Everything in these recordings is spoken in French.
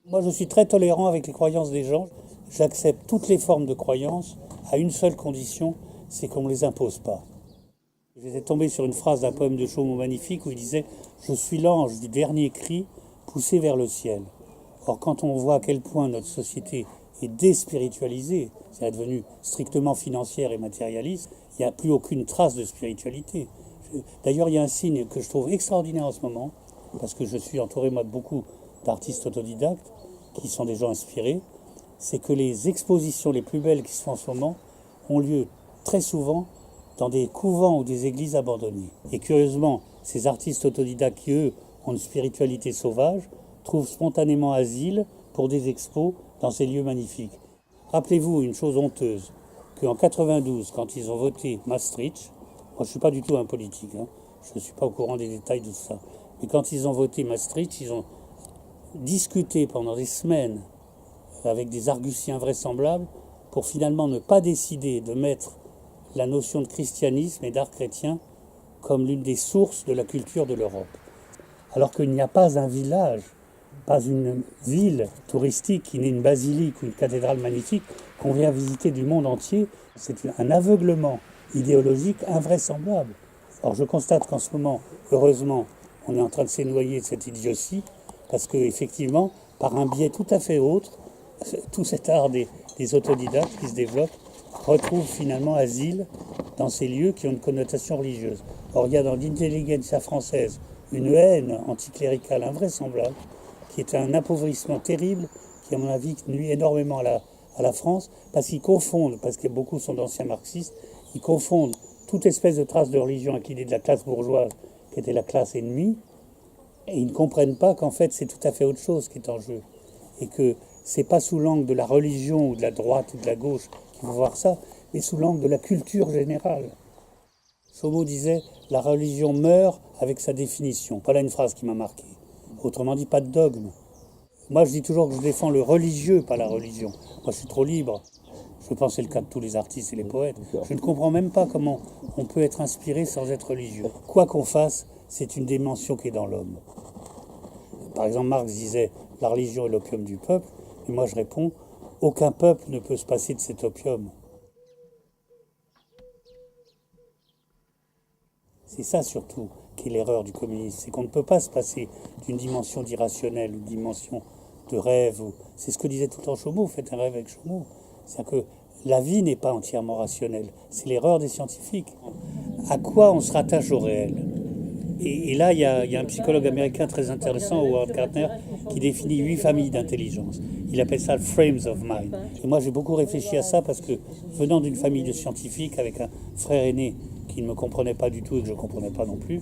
Moi, je suis très tolérant avec les croyances des gens. J'accepte toutes les formes de croyances à une seule condition, c'est qu'on ne les impose pas. J'étais tombé sur une phrase d'un poème de Chaumont magnifique où il disait « Je suis l'ange du dernier cri poussé vers le ciel ». Or, quand on voit à quel point notre société est déspiritualisée, c'est devenue strictement financière et matérialiste, il n'y a plus aucune trace de spiritualité. D'ailleurs, il y a un signe que je trouve extraordinaire en ce moment, parce que je suis entouré moi de beaucoup d'artistes autodidactes qui sont des gens inspirés, c'est que les expositions les plus belles qui se font en ce moment ont lieu très souvent dans des couvents ou des églises abandonnées. Et curieusement, ces artistes autodidactes qui, eux, ont une spiritualité sauvage, trouvent spontanément asile pour des expos dans ces lieux magnifiques. Rappelez-vous une chose honteuse, qu'en 92, quand ils ont voté Maastricht, moi je ne suis pas du tout un politique, je ne suis pas au courant des détails de tout ça, mais quand ils ont voté Maastricht, ils ont discuté pendant des semaines avec des arguties invraisemblables pour finalement ne pas décider de mettre la notion de christianisme et d'art chrétien comme l'une des sources de la culture de l'Europe. Alors qu'il n'y a pas un village, pas une ville touristique qui n'est une basilique ou une cathédrale magnifique qu'on vient visiter du monde entier. C'est un aveuglement idéologique invraisemblable. Alors je constate qu'en ce moment, heureusement, on est en train de s'énoyer de cette idiotie, parce qu'effectivement, par un biais tout à fait autre, tout cet art des autodidactes qui se développe retrouve finalement asile dans ces lieux qui ont une connotation religieuse. Or, il y a dans l'intelligentsia française une haine anticléricale invraisemblable, qui est un appauvrissement terrible, qui à mon avis nuit énormément à la France, parce qu'ils confondent, parce que beaucoup sont d'anciens marxistes, ils confondent toute espèce de trace de religion avec l'idée de la classe bourgeoise, qui était la classe ennemie, et ils ne comprennent pas qu'en fait c'est tout à fait autre chose qui est en jeu, et que c'est pas sous l'angle de la religion ou de la droite ou de la gauche qu'il faut voir ça, mais sous l'angle de la culture générale. Chaumont disait « La religion meurt avec sa définition ». Voilà une phrase qui m'a marqué. Autrement dit, pas de dogme. Moi, je dis toujours que je défends le religieux, pas la religion. Moi, je suis trop libre. Je pense que c'est le cas de tous les artistes et les poètes. Je ne comprends même pas comment on peut être inspiré sans être religieux. Quoi qu'on fasse, c'est une dimension qui est dans l'homme. Par exemple, Marx disait « La religion est l'opium du peuple ». Et moi, je réponds « Aucun peuple ne peut se passer de cet opium ». C'est ça surtout qui est l'erreur du communisme, c'est qu'on ne peut pas se passer d'une dimension d'irrationnel, une dimension de rêve. C'est ce que disait tout le temps Chaumont, faites un rêve avec Chaumont. C'est-à-dire que la vie n'est pas entièrement rationnelle, c'est l'erreur des scientifiques. À quoi on se rattache au réel ? Et là, il y a un psychologue américain très intéressant, Howard Gardner, qui définit 8 familles d'intelligence. Il appelle ça « frames of mind ». Et moi, j'ai beaucoup réfléchi à ça parce que, venant d'une famille de scientifiques, avec un frère aîné qui ne me comprenait pas du tout et que je ne comprenais pas non plus,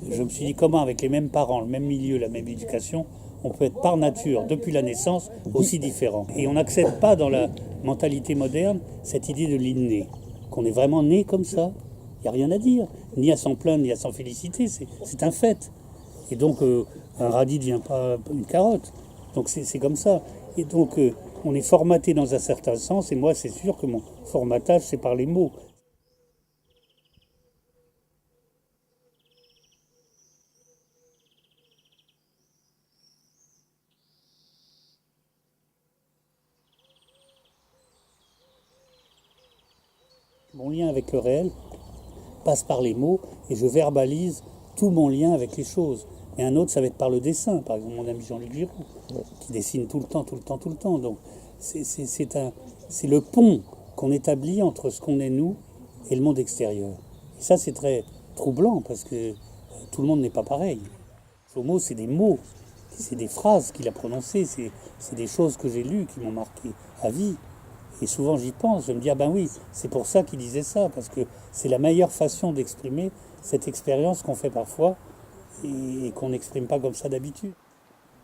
je me suis dit comment, avec les mêmes parents, le même milieu, la même éducation, on peut être par nature, depuis la naissance, aussi différent. Et on n'accepte pas dans la mentalité moderne cette idée de l'inné, qu'on est vraiment né comme ça. Il n'y a rien à dire, ni à s'en plaindre, ni à s'en féliciter, c'est un fait. Et donc, un radis ne devient pas une carotte. Donc, c'est comme ça. Et donc, on est formaté dans un certain sens, et moi, c'est sûr que mon formatage, c'est par les mots. Mon lien avec le réel passe par les mots et je verbalise tout mon lien avec les choses. Et un autre, ça va être par le dessin. Par exemple, mon ami Jean-Luc Giroux, qui dessine tout le temps. Donc, c'est le pont qu'on établit entre ce qu'on est nous et le monde extérieur. Et ça, c'est très troublant parce que tout le monde n'est pas pareil. Chaumont, c'est des mots, c'est des phrases qu'il a prononcées, c'est des choses que j'ai lues qui m'ont marqué à vie. Et souvent j'y pense, je me dis, ah ben oui, c'est pour ça qu'il disait ça, parce que c'est la meilleure façon d'exprimer cette expérience qu'on fait parfois et qu'on n'exprime pas comme ça d'habitude.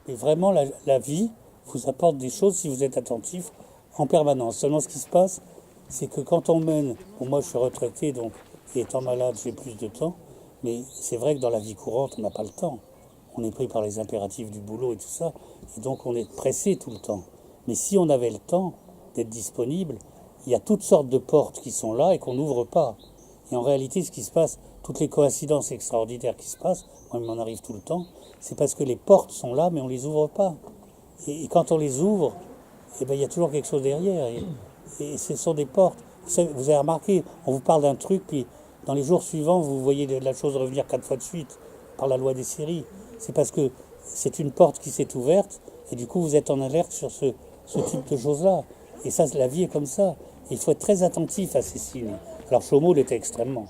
Et vraiment, la vie vous apporte des choses si vous êtes attentif en permanence. Seulement ce qui se passe, c'est que quand on mène, bon, moi je suis retraité, donc et étant malade, j'ai plus de temps, mais c'est vrai que dans la vie courante, on n'a pas le temps. On est pris par les impératifs du boulot et tout ça, et donc on est pressé tout le temps. Mais si on avait le temps d'être disponible, il y a toutes sortes de portes qui sont là et qu'on n'ouvre pas. Et en réalité, ce qui se passe, toutes les coïncidences extraordinaires qui se passent, moi il m'en arrive tout le temps, c'est parce que les portes sont là mais on les ouvre pas. Et quand on les ouvre, eh ben, il y a toujours quelque chose derrière. Et ce sont des portes. Vous avez remarqué, on vous parle d'un truc, puis dans les jours suivants, vous voyez la chose revenir 4 fois de suite par la loi des séries. C'est parce que c'est une porte qui s'est ouverte, et du coup, vous êtes en alerte sur ce type de choses-là. Et ça, la vie est comme ça. Et il faut être très attentif à ces signes. Alors Chaumol l'était extrêmement.